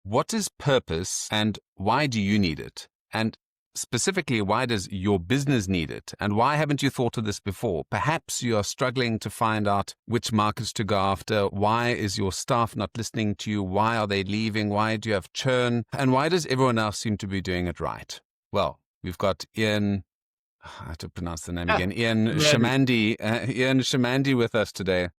What is purpose and why do you need it? And specifically, why does your business need it? And why haven't you thought of this before? Perhaps you are struggling to find out which markets to go after. Why is your staff not listening to you? Why are they leaving? Why do you have churn? And why does everyone else seem to be doing it right? Well, we've got Ian, I have to pronounce the name again, Ian Chamandi with us today,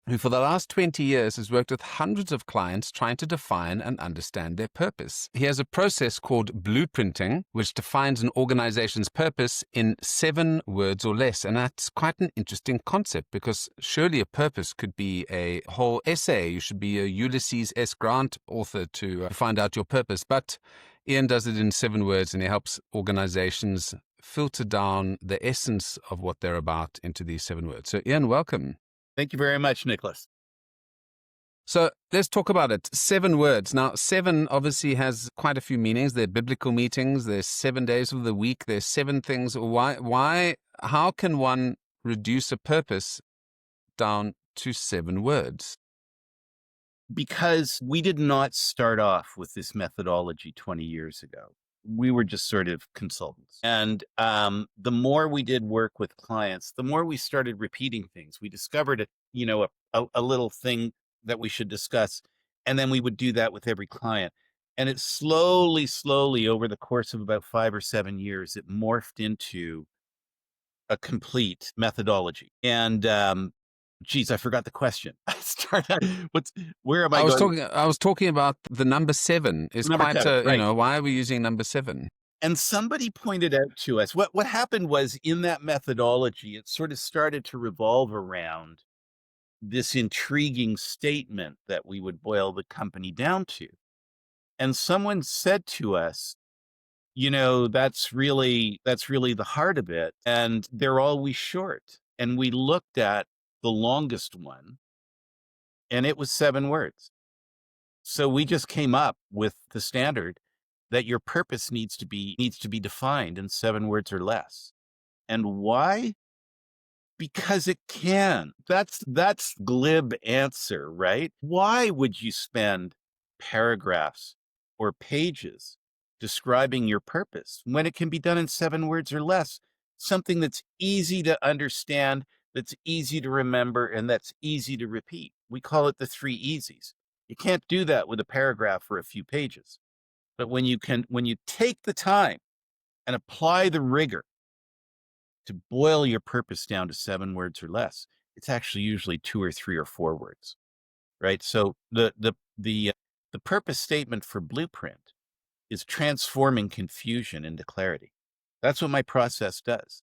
who for the last 20 years has worked with hundreds of clients trying to define and understand their purpose. He has a process called blueprinting, which defines an organization's purpose in 7 words or less. And that's quite an interesting concept because surely a purpose could be a whole essay. You should be a Ulysses S. Grant author to find out your purpose. But Ian does it in 7 words, and he helps organizations filter down the essence of what they're about into these 7 words. So Ian, welcome. Thank you very much, Nicholas. So let's talk about it. 7 words. Now, 7 obviously has quite a few meanings. They're biblical meetings. There's 7 days of the week. There's 7 things. How can one reduce a purpose down to 7 words? Because we did not start off with this methodology 20 years ago. We were just sort of consultants. And the more we did work with clients, the more we started repeating things. We discovered a little thing that we should discuss. And then we would do that with every client. And it slowly, over the course of about 5 or 7 years, it morphed into a complete methodology. And geez, I forgot the question. Where am I going? I was talking about the number 7 is Number quite 7, right. why are we using number 7? And somebody pointed out to us, what happened was in that methodology, it sort of started to revolve around this intriguing statement that we would boil the company down to. And someone said to us, that's really the heart of it. And they're always short. And we looked at the longest one, and it was 7 words. So we just came up with the standard that your purpose needs to be defined in 7 words or less. And why? Because it can. That's glib answer, right? Why would you spend paragraphs or pages describing your purpose when it can be done in 7 words or less? Something that's easy to understand, that's easy to remember, and that's easy to repeat. We call it the 3 easies. You can't do that with a paragraph or a few pages. But when you take the time and apply the rigor to boil your purpose down to 7 words or less, it's actually usually 2 or 3 or 4 words, right? So the purpose statement for Blueprint is transforming confusion into clarity. That's what my process does.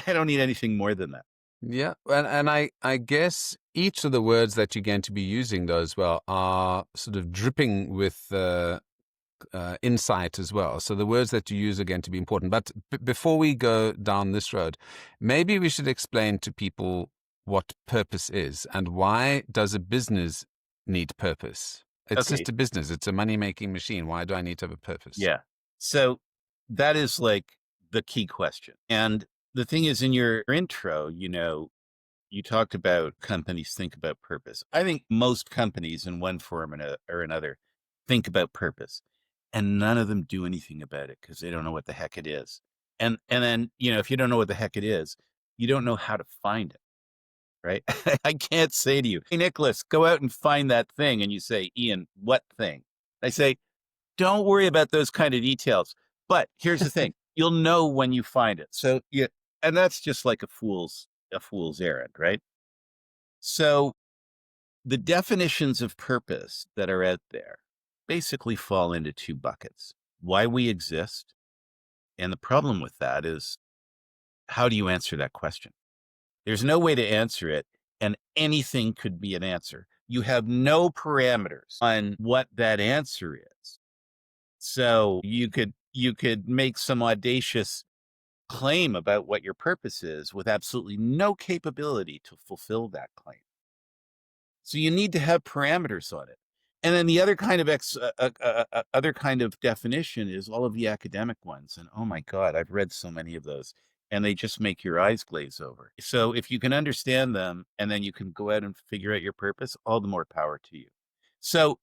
I don't need anything more than that. Yeah, and I guess each of the words that you're going to be using, though, as well, are sort of dripping with insight as well. So the words that you use are going to be important. But before we go down this road, maybe we should explain to people what purpose is and why does a business need purpose? It's just a business. It's a money-making machine. Why do I need to have a purpose? Yeah. So that is like the key question. And the thing is, in your intro, you talked about companies think about purpose. I think most companies in one form or another think about purpose, and none of them do anything about it because they don't know what the heck it is. And then, if you don't know what the heck it is, you don't know how to find it, right? I can't say to you, hey, Nicholas, go out and find that thing. And you say, Ian, what thing? I say, don't worry about those kind of details. But here's the thing, you'll know when you find it. So and that's just like a fool's errand, right? So the definitions of purpose that are out there basically fall into 2 buckets: why we exist. And the problem with that is, how do you answer that question? There's no way to answer it, and anything could be an answer. You have no parameters on what that answer is. So you could make some audacious claim about what your purpose is with absolutely no capability to fulfill that claim. So you need to have parameters on it. And then the other kind of definition is all of the academic ones. And oh my God, I've read so many of those, and they just make your eyes glaze over. So if you can understand them and then you can go out and figure out your purpose, all the more power to you. So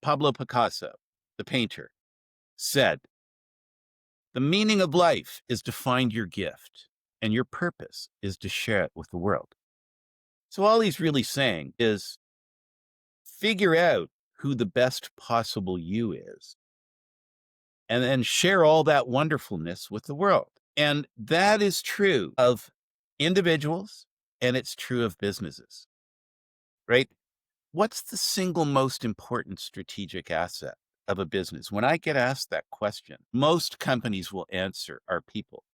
Pablo Picasso, the painter, said, "The meaning of life is to find your gift, and your purpose is to share it with the world." So all he's really saying is figure out who the best possible you is, and then share all that wonderfulness with the world. And that is true of individuals and it's true of businesses, right? What's the single most important strategic asset of a business? When I get asked that question, most companies will answer are people.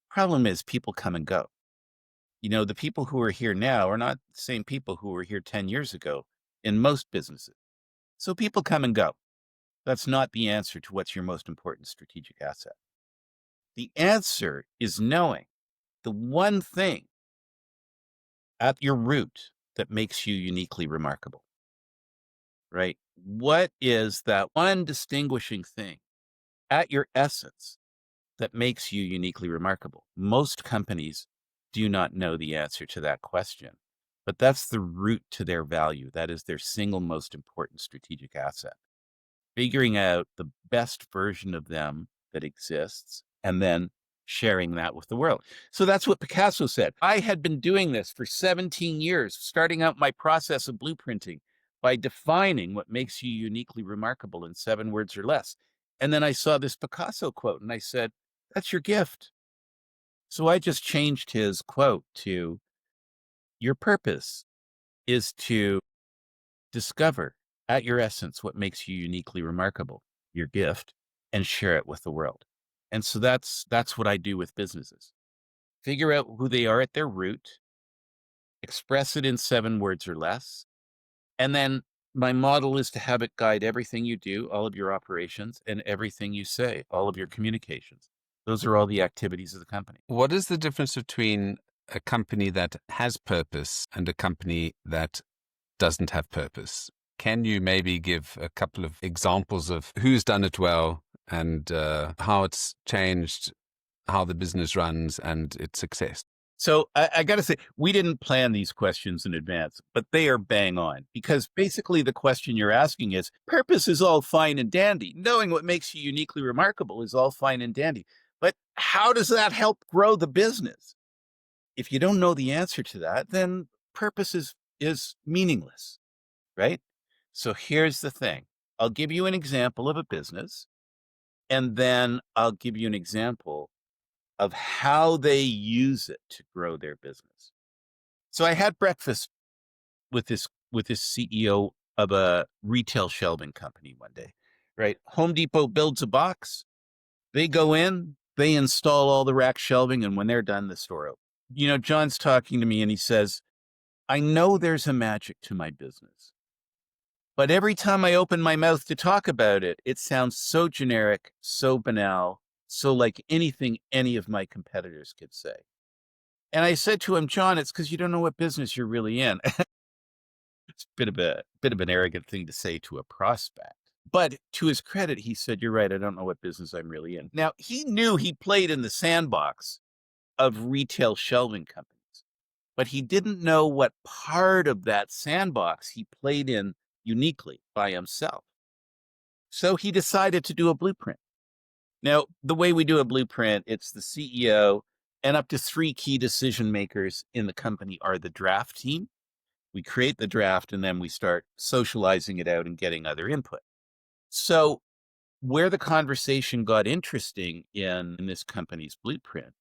Problem is, people come and go. The people who are here now are not the same people who were here 10 years ago in most businesses. So people come and go. That's not the answer to what's your most important strategic asset. The answer is knowing the one thing at your root that makes you uniquely remarkable, right? What is that one distinguishing thing at your essence that makes you uniquely remarkable? Most companies do not know the answer to that question, but that's the root to their value. That is their single most important strategic asset. Figuring out the best version of them that exists and then sharing that with the world. So that's what Picasso said. I had been doing this for 17 years, starting out my process of blueprinting by defining what makes you uniquely remarkable in 7 words or less. And then I saw this Picasso quote and I said, that's your gift. So I just changed his quote to, your purpose is to discover at your essence what makes you uniquely remarkable, your gift, and share it with the world. And so that's what I do with businesses. Figure out who they are at their root, express it in 7 words or less, and then my model is to have it guide everything you do, all of your operations, and everything you say, all of your communications. Those are all the activities of the company. What is the difference between a company that has purpose and a company that doesn't have purpose? Can you maybe give a couple of examples of who's done it well and how it's changed, how the business runs and its success? So I got to say, we didn't plan these questions in advance, but they are bang on because basically the question you're asking is purpose is all fine and dandy. Knowing what makes you uniquely remarkable is all fine and dandy. But how does that help grow the business? If you don't know the answer to that, then purpose is meaningless, right? So here's the thing. I'll give you an example of a business, and then I'll give you an example of how they use it to grow their business. So I had breakfast with this CEO of a retail shelving company one day, right? Home Depot builds a box, they go in, they install all the rack shelving, and when they're done, the store opens. John's talking to me and he says, I know there's a magic to my business, but every time I open my mouth to talk about it, it sounds so generic, so banal, so like anything any of my competitors could say. And I said to him, John, it's because you don't know what business you're really in. It's a bit of an arrogant thing to say to a prospect. But to his credit, he said, you're right, I don't know what business I'm really in. Now, he knew he played in the sandbox of retail shelving companies, but he didn't know what part of that sandbox he played in uniquely by himself. So he decided to do a blueprint. Now, the way we do a blueprint, it's the CEO and up to 3 key decision makers in the company are the draft team. We create the draft and then we start socializing it out and getting other input. So where the conversation got interesting in this company's blueprint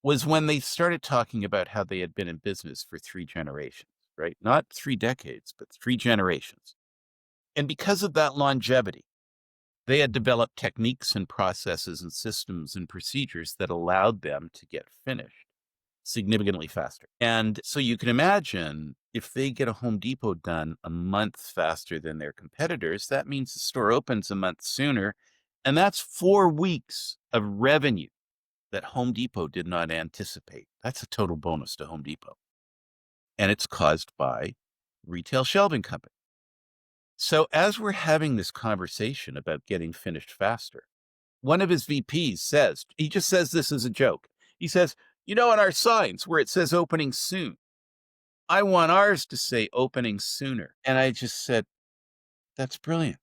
was when they started talking about how they had been in business for 3 generations, right? Not 3 decades, but 3 generations. And because of that longevity, they had developed techniques and processes and systems and procedures that allowed them to get finished significantly faster. And so you can imagine if they get a Home Depot done a month faster than their competitors, that means the store opens a month sooner. And that's 4 weeks of revenue that Home Depot did not anticipate. That's a total bonus to Home Depot. And it's caused by retail shelving company. So as we're having this conversation about getting finished faster, one of his VPs says, he just says this as a joke. He says, on our signs where it says opening soon, I want ours to say opening sooner. And I just said, that's brilliant.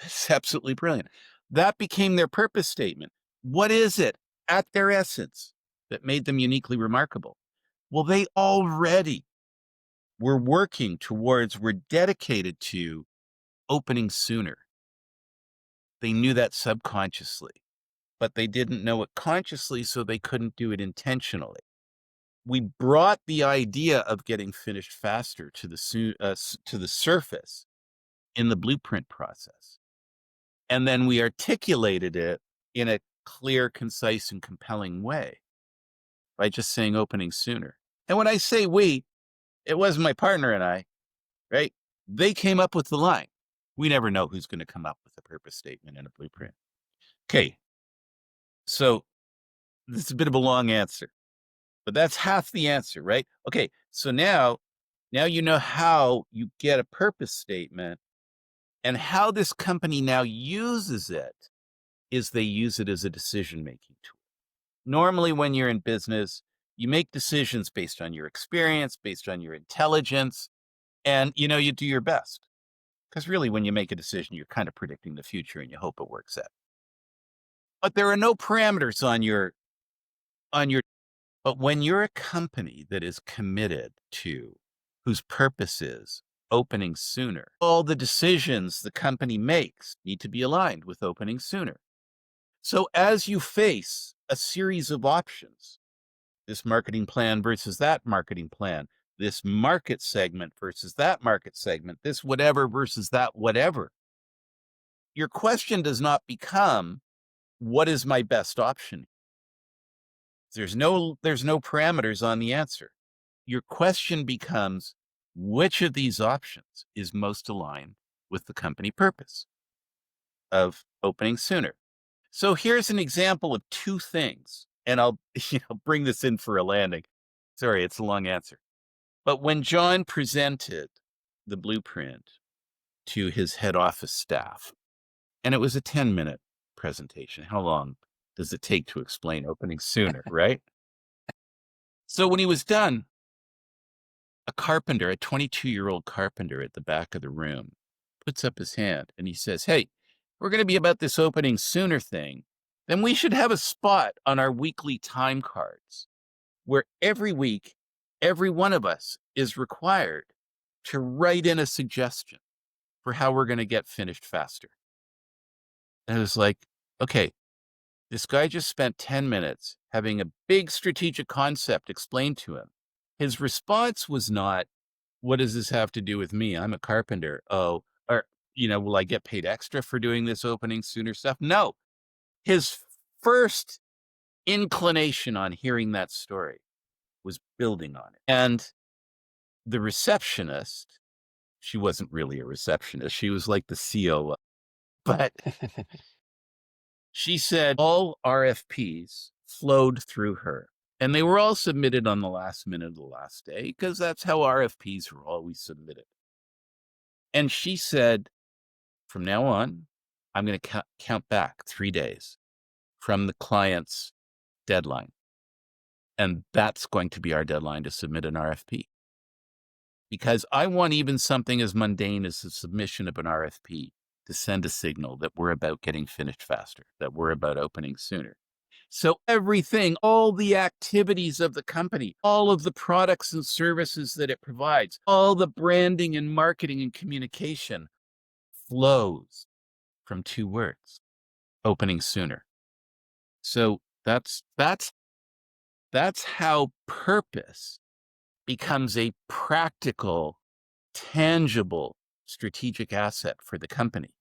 It's absolutely brilliant. That became their purpose statement. What is it at their essence that made them uniquely remarkable? Well, they already were dedicated to opening sooner. They knew that subconsciously, but they didn't know it consciously, so they couldn't do it intentionally. We brought the idea of getting finished faster to the surface in the blueprint process. And then we articulated it in a clear, concise, and compelling way by just saying opening sooner. And when I say we, it wasn't my partner and I, right? They came up with the line. We never know who's going to come up with a purpose statement and a blueprint. Okay. So this is a bit of a long answer, but that's half the answer, right? Okay. So now you know how you get a purpose statement, and how this company now uses it is they use it as a decision-making tool. Normally, when you're in business, you make decisions based on your experience, based on your intelligence, and, you do your best. Because really, when you make a decision, you're kind of predicting the future and you hope it works out. But there are no parameters but when you're a company that is committed to, whose purpose is opening sooner, all the decisions the company makes need to be aligned with opening sooner. So as you face a series of options, this marketing plan versus that marketing plan, this market segment versus that market segment, this whatever versus that whatever, your question does not become, what is my best option? There's no parameters on the answer. Your question becomes, which of these options is most aligned with the company purpose of opening sooner? So here's an example of two things, and I'll bring this in for a landing. Sorry, it's a long answer. But when John presented the blueprint to his head office staff, and it was a 10-minute presentation. How long does it take to explain opening sooner, right? So when he was done, a 22-year-old carpenter at the back of the room, puts up his hand and he says, "Hey, we're going to be about this opening sooner thing. Then we should have a spot on our weekly time cards where every week, every one of us is required to write in a suggestion for how we're going to get finished faster." And it was like, okay, this guy just spent 10 minutes having a big strategic concept explained to him. His response was not, "What does this have to do with me? I'm a carpenter." Oh, or, will I get paid extra for doing this opening sooner stuff? No. His first inclination on hearing that story was building on it. And the receptionist, she wasn't really a receptionist. She was like the COO, but she said all RFPs flowed through her. And they were all submitted on the last minute of the last day, because that's how RFPs were always submitted. And she said, from now on, I'm going to count back 3 days from the client's deadline. And that's going to be our deadline to submit an RFP. Because I want even something as mundane as the submission of an RFP to send a signal that we're about getting finished faster, that we're about opening sooner. So everything, all the activities of the company, all of the products and services that it provides, all the branding and marketing and communication flows from two words: opening sooner. So that's how purpose becomes a practical, tangible, strategic asset for the company,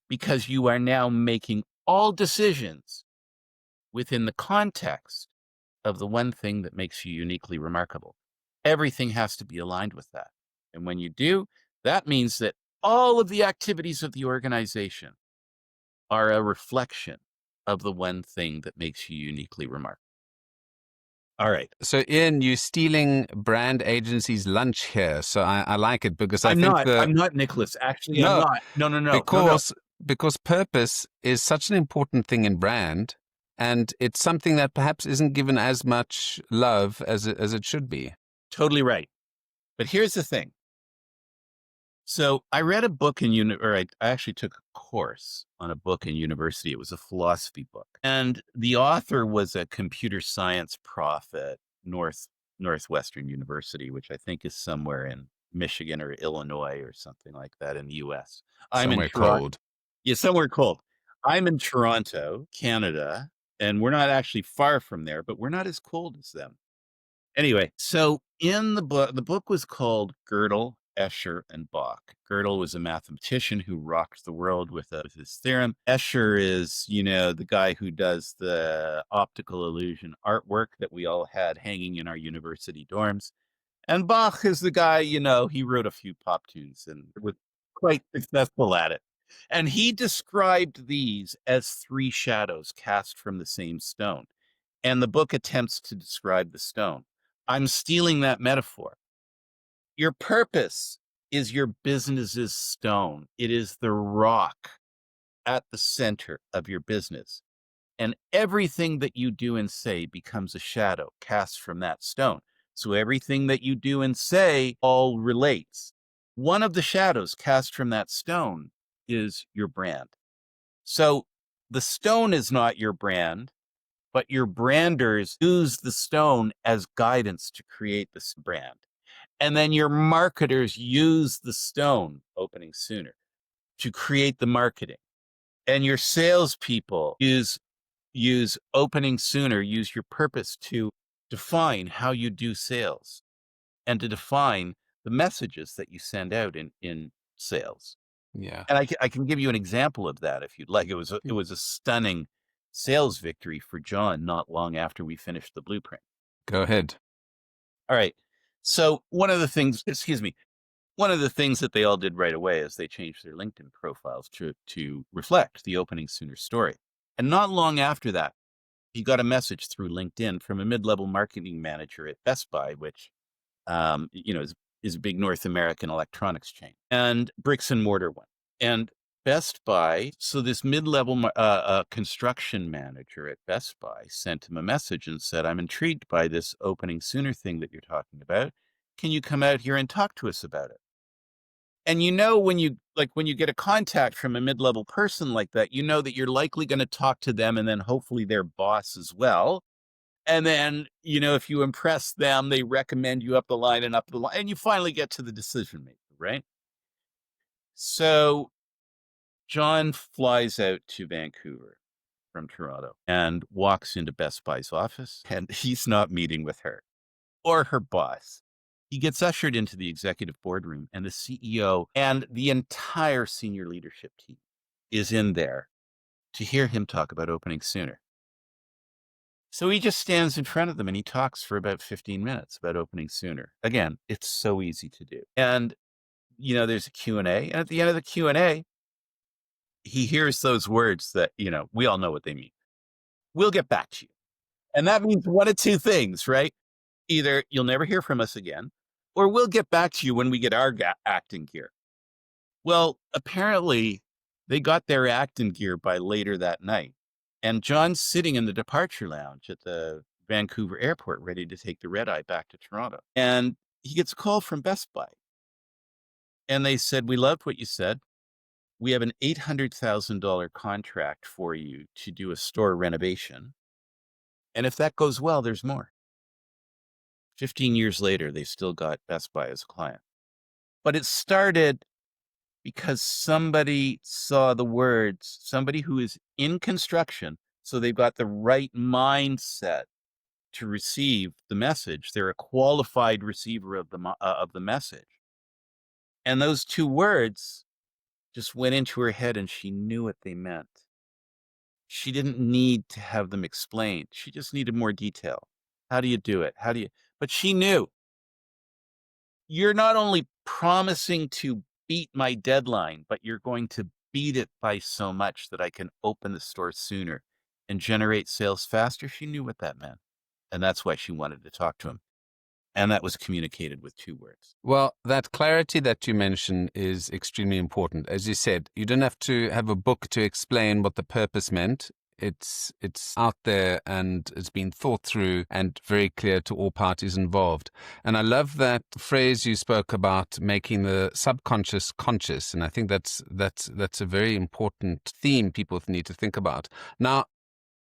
because you are now making all decisions within the context of the one thing that makes you uniquely remarkable. Everything has to be aligned with that. And when you do, that means that all of the activities of the organization are a reflection of the one thing that makes you uniquely remarkable. All right. So, Ian, you're stealing brand agency's lunch here. So I like it, because I'm not, Nicholas. Actually, I'm not. No. Because purpose is such an important thing in brand, and it's something that perhaps isn't given as much love as it should be. Totally right. But here's the thing. So I read a book I actually took a course on a book in university. It was a philosophy book, and the author was a computer science prof at Northwestern University, which I think is somewhere in Michigan or Illinois or something like that in the U.S. I'm in Somewhere Toronto. cold. Yeah, somewhere cold. I'm in Toronto, Canada, and we're not actually far from there, but we're not as cold as them. Anyway, so in the book was called Gödel, Escher, and Bach. Gödel was a mathematician who rocked the world with his theorem. Escher is, the guy who does the optical illusion artwork that we all had hanging in our university dorms. And Bach is the guy, he wrote a few pop tunes and was quite successful at it. And he described these as three shadows cast from the same stone. And the book attempts to describe the stone. I'm stealing that metaphor. Your purpose is your business's stone. It is the rock at the center of your business. And everything that you do and say becomes a shadow cast from that stone. So everything that you do and say all relates. One of the shadows cast from that stone is your brand. So the stone is not your brand, but your branders use the stone as guidance to create this brand. And then your marketers use the stone, opening sooner, to create the marketing. And your salespeople use opening sooner, use your purpose to define how you do sales and to define the messages that you send out in sales. Yeah. And I can give you an example of that if you'd like. It was a stunning sales victory for John not long after we finished the blueprint. Go ahead. All right. So one of the things that they all did right away is they changed their LinkedIn profiles to reflect the opening sooner story. And not long after that, he got a message through LinkedIn from a mid-level marketing manager at Best Buy, which is a big North American electronics chain and bricks and mortar one. And Best Buy, so this mid-level construction manager at Best Buy sent him a message and said, I'm intrigued by this opening sooner thing that you're talking about. Can you come out here and talk to us about it? And when you get a contact from a mid-level person like that, you know that you're likely going to talk to them and then hopefully their boss as well. And then, if you impress them, they recommend you up the line and you finally get to the decision maker, right? So John flies out to Vancouver from Toronto and walks into Best Buy's office, and he's not meeting with her or her boss. He gets ushered into the executive boardroom, and the CEO and the entire senior leadership team is in there to hear him talk about opening sooner. So he just stands in front of them and he talks for about 15 minutes about opening sooner. Again, it's so easy to do. And, there's a Q&A. And at the end of the Q&A, he hears those words that, we all know what they mean. We'll get back to you. And that means one of two things, right? Either you'll never hear from us again, or we'll get back to you when we get our acting gear. Well, apparently they got their acting gear by later that night. And John's sitting in the departure lounge at the Vancouver airport, ready to take the red eye back to Toronto. And he gets a call from Best Buy. And they said, we loved what you said. We have an $800,000 contract for you to do a store renovation. And if that goes well, there's more. 15 years later, they've still got Best Buy as a client. But it started because somebody saw the words, somebody who is in construction, so they've got the right mindset to receive the message. They're a qualified receiver of the message. And those two words just went into her head and she knew what they meant. She didn't need to have them explained. She just needed more detail. How do you do it? But she knew. You're not only promising to beat my deadline, but you're going to beat it by so much that I can open the store sooner and generate sales faster. She knew what that meant. And that's why she wanted to talk to him. And that was communicated with two words. Well, that clarity that you mentioned is extremely important. As you said, you don't have to have a book to explain what the purpose meant. it's out there and it's been thought through and very clear to all parties involved. And I love that phrase you spoke about, making the subconscious conscious. And I think that's a very important theme people need to think about. Now,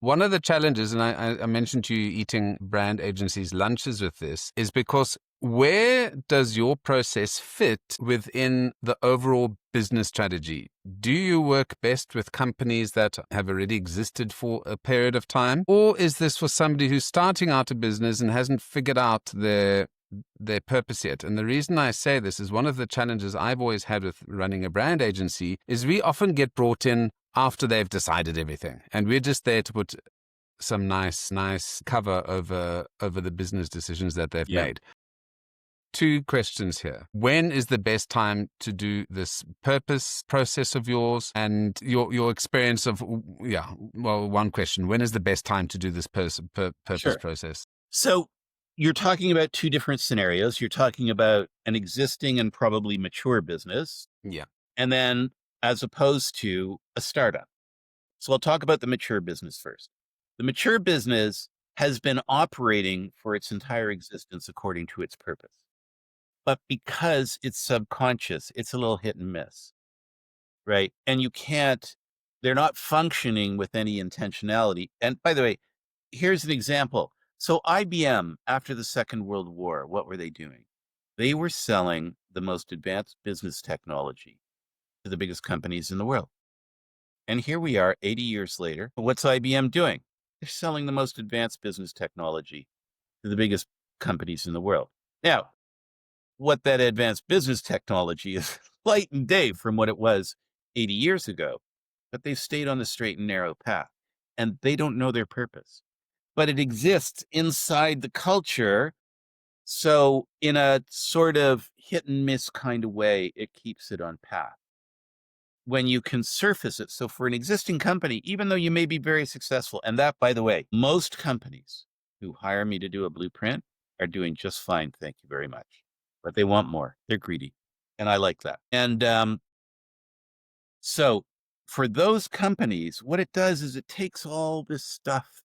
one of the challenges, and I mentioned to you eating brand agencies' lunches with this, is because where does your process fit within the overall business strategy? Do you work best with companies that have already existed for a period of time? Or is this for somebody who's starting out a business and hasn't figured out their purpose yet? And the reason I say this is one of the challenges I've always had with running a brand agency is we often get brought in after they've decided everything, and we're just there to put some nice cover over the business decisions that they've Yeah. made. Two questions here. When is the best time to do this purpose process of yours, and your experience of, one question: when is the best time to do this purpose Sure. process? So you're talking about two different scenarios. You're talking about an existing and probably mature business, Yeah. and then as opposed to a startup. So I'll talk about the mature business first. The mature business has been operating for its entire existence according to its purpose. But because it's subconscious, it's a little hit and miss, right? And they're not functioning with any intentionality. And by the way, here's an example. So IBM, after the Second World War, what were they doing? They were selling the most advanced business technology to the biggest companies in the world. And here we are 80 years later. What's IBM doing? They're selling the most advanced business technology to the biggest companies in the world. Now, what that advanced business technology is light and day from what it was 80 years ago, but they've stayed on the straight and narrow path, and they don't know their purpose. But it exists inside the culture. So in a sort of hit and miss kind of way, it keeps it on path. When you can surface it. So for an existing company, even though you may be very successful, and that, by the way, most companies who hire me to do a blueprint are doing just fine. Thank you very much. But they want more. They're greedy. And I like that. And so for those companies, what it does is it takes all this stuff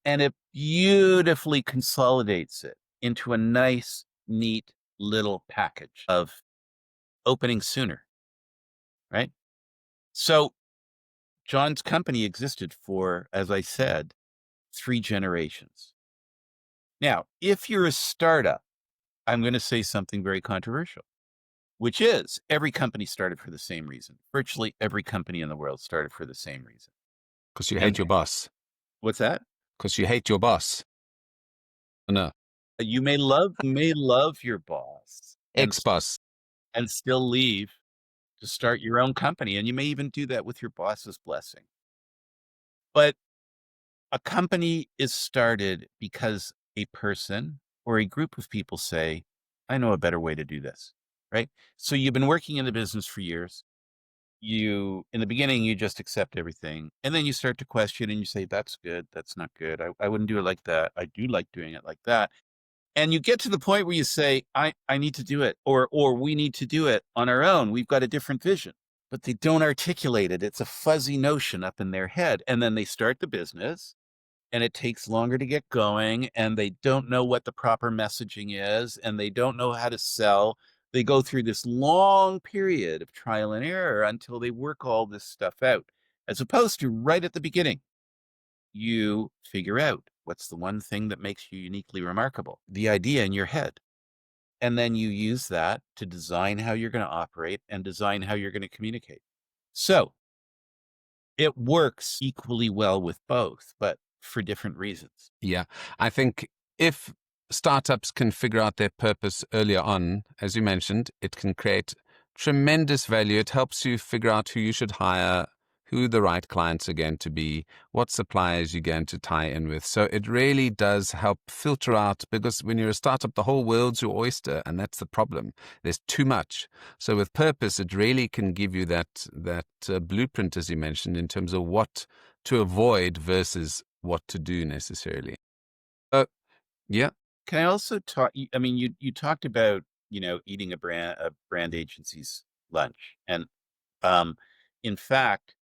and it beautifully consolidates it into a nice, neat little package of opening sooner, right? So John's company existed for, as I said, 3 generations. Now, if you're a startup, I'm going to say something very controversial, which is every company started for the same reason. Virtually every company in the world started for the same reason. Because you And hate your boss. what's that? Because you hate your boss. No. You may love your boss Ex-boss. and still leave to start your own company, and you may even do that with your boss's blessing. But a company is started because a person or a group of people say, I know a better way to do this, right? So you've been working in the business for years. In the beginning, you just accept everything. And then you start to question and you say, that's good. That's not good. I wouldn't do it like that. I do like doing it like that. And you get to the point where you say, I need to do it, or we need to do it on our own. We've got a different vision, but they don't articulate it. It's a fuzzy notion up in their head. And then they start the business and it takes longer to get going, and they don't know what the proper messaging is, and they don't know how to sell. They go through this long period of trial and error until they work all this stuff out, as opposed to right at the beginning. You figure out what's the one thing that makes you uniquely remarkable, the idea in your head. And then you use that to design how you're going to operate and design how you're going to communicate. So it works equally well with both, but for different reasons. Yeah. I think if startups can figure out their purpose earlier on, as you mentioned, it can create tremendous value. It helps you figure out who you should hire, who the right clients are going to be, what suppliers you're going to tie in with. So it really does help filter out, because when you're a startup, the whole world's your oyster, and that's the problem. There's too much. So with purpose, it really can give you that blueprint, as you mentioned, in terms of what to avoid versus what to do necessarily. Yeah. Can I also talk? I mean, you talked about eating a brand agency's lunch, and in fact,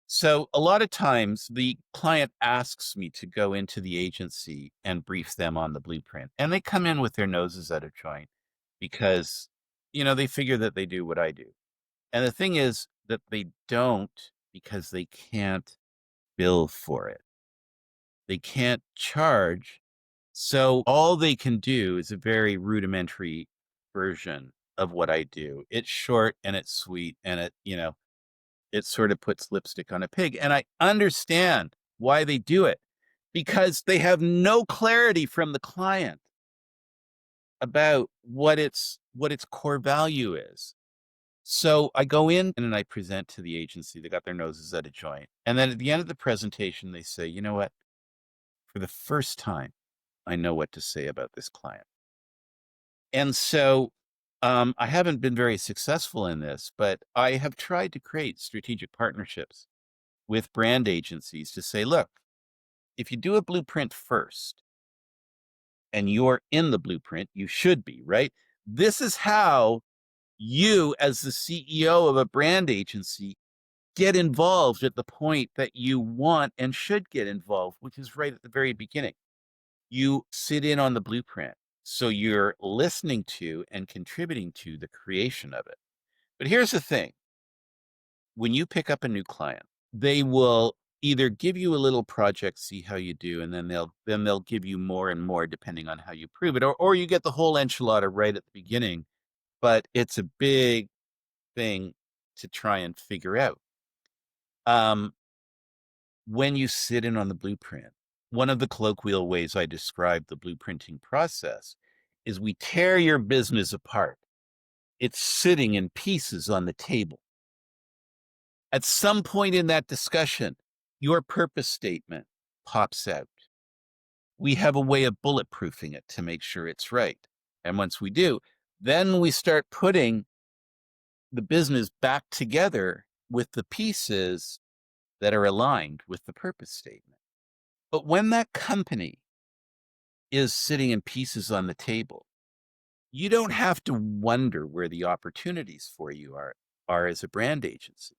So a lot of times the client asks me to go into the agency and brief them on the blueprint. And they come in with their noses out of joint because, they figure that they do what I do. And the thing is that they don't because they can't bill for it. They can't charge. So all they can do is a very rudimentary version of what I do. It's short and it's sweet and it sort of puts lipstick on a pig. And I understand why they do it because they have no clarity from the client about what its core value is. So I go in and I present to the agency. They got their noses at a joint. And then at the end of the presentation, they say, you know what? For the first time, I know what to say about this client. And so I haven't been very successful in this, but I have tried to create strategic partnerships with brand agencies to say, look, if you do a blueprint first and you're in the blueprint, you should be, right? This is how you, as the CEO of a brand agency, get involved at the point that you want and should get involved, which is right at the very beginning. You sit in on the blueprint. So you're listening to and contributing to the creation of it. But here's the thing. When you pick up a new client, they will either give you a little project, see how you do, and then they'll give you more and more depending on how you prove it, or you get the whole enchilada right at the beginning. But it's a big thing to try and figure out. When you sit in on the blueprint, one of the colloquial ways I describe the blueprinting process is we tear your business apart. It's sitting in pieces on the table. At some point in that discussion, your purpose statement pops out. We have a way of bulletproofing it to make sure it's right. And once we do, then we start putting the business back together with the pieces that are aligned with the purpose statement. But when that company is sitting in pieces on the table, you don't have to wonder where the opportunities for you are as a brand agency.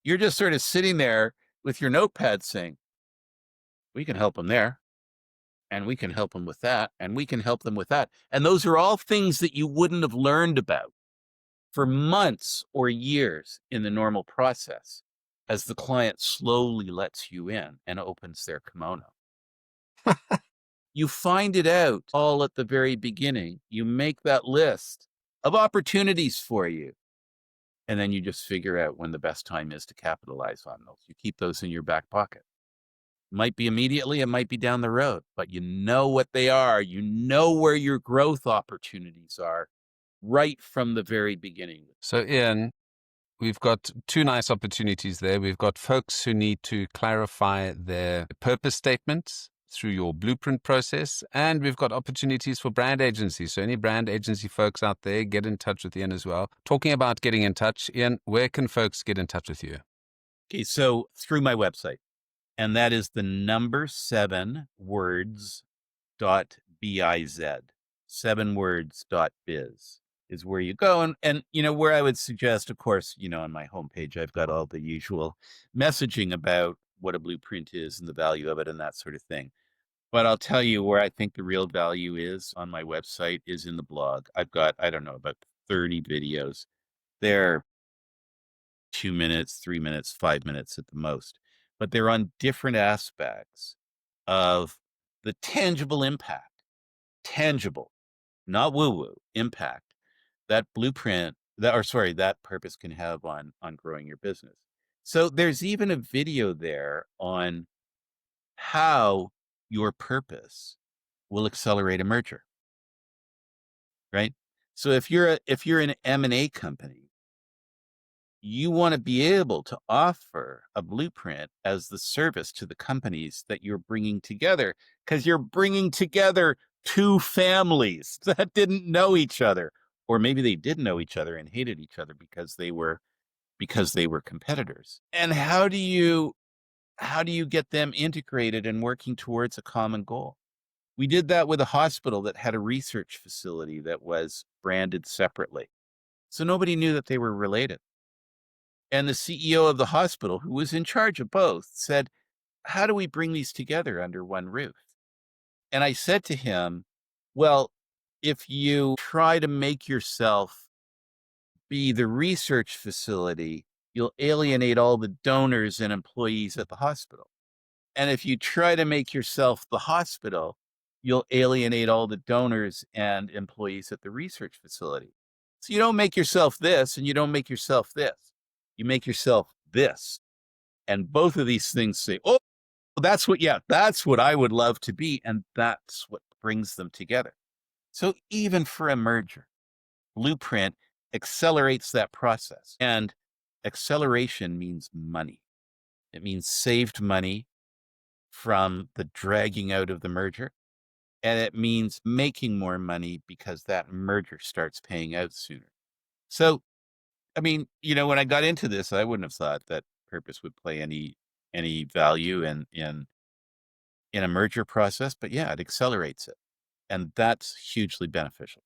You're just sort of sitting there with your notepad saying, we can help them there, and we can help them with that, and we can help them with that. And those are all things that you wouldn't have learned about for months or years in the normal process as the client slowly lets you in and opens their kimono. You find it out all at the very beginning. You make that list of opportunities for you. And then you just figure out when the best time is to capitalize on those. You keep those in your back pocket. Might be immediately, it might be down the road, but you know what they are. You know where your growth opportunities are right from the very beginning. So, Ian, we've got two nice opportunities there. We've got folks who need to clarify their purpose statements through your blueprint process, and we've got opportunities for brand agencies. So any brand agency folks out there, get in touch with Ian as well. Talking about getting in touch, Ian, where can folks get in touch with you? Okay, so through my website, and that is the number 7words.biz. 7words.biz is where you go. And where I would suggest, of course, on my homepage, I've got all the usual messaging about what a blueprint is and the value of it and that sort of thing. But I'll tell you where I think the real value is on my website is in the blog. I've got, I don't know, about 30 videos. They're 2 minutes, 3 minutes, 5 minutes at the most, but they're on different aspects of the tangible impact, tangible, not woo-woo, impact that blueprint that purpose can have on growing your business. So there's even a video there on how your purpose will accelerate a merger, right? So if you're an M&A company, you want to be able to offer a blueprint as the service to the companies that you're bringing together, because you're bringing together two families that didn't know each other, or maybe they did know each other and hated each other because they were competitors. And how do you get them integrated and working towards a common goal? We did that with a hospital that had a research facility that was branded separately. So nobody knew that they were related. And the CEO of the hospital, who was in charge of both, said, how do we bring these together under one roof? And I said to him, well, if you try to make yourself be the research facility, you'll alienate all the donors and employees at the hospital. And if you try to make yourself the hospital, you'll alienate all the donors and employees at the research facility. So you don't make yourself this and you don't make yourself this. You make yourself this. And both of these things say, oh, that's what I would love to be. And that's what brings them together. So even for a merger, Blueprint accelerates that process. And acceleration means money. It means saved money from the dragging out of the merger. And it means making more money because that merger starts paying out sooner. So, I mean, when I got into this, I wouldn't have thought that purpose would play any value in a merger process, but yeah, it accelerates it. And that's hugely beneficial.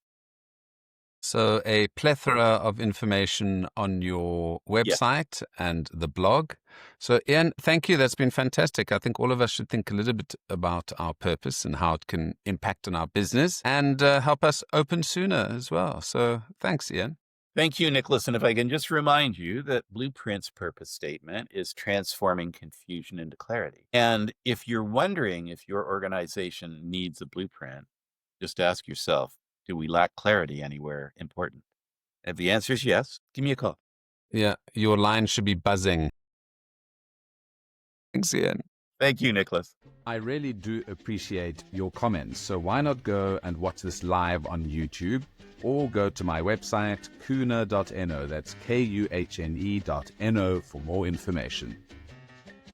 So a plethora of information on your Yeah. website and the blog. So Ian, thank you. That's been fantastic. I think all of us should think a little bit about our purpose and how it can impact on our business and help us open sooner as well. So thanks, Ian. Thank you, Nicholas. And if I can just remind you that Blueprint's purpose statement is transforming confusion into clarity. And if you're wondering if your organization needs a blueprint, just ask yourself, do we lack clarity anywhere important? If the answer is yes, give me a call. Yeah, your line should be buzzing. Thanks, Ian. Thank you, Nicholas. I really do appreciate your comments. So why not go and watch this live on YouTube or go to my website, kuhne.no. That's kuhne.no for more information.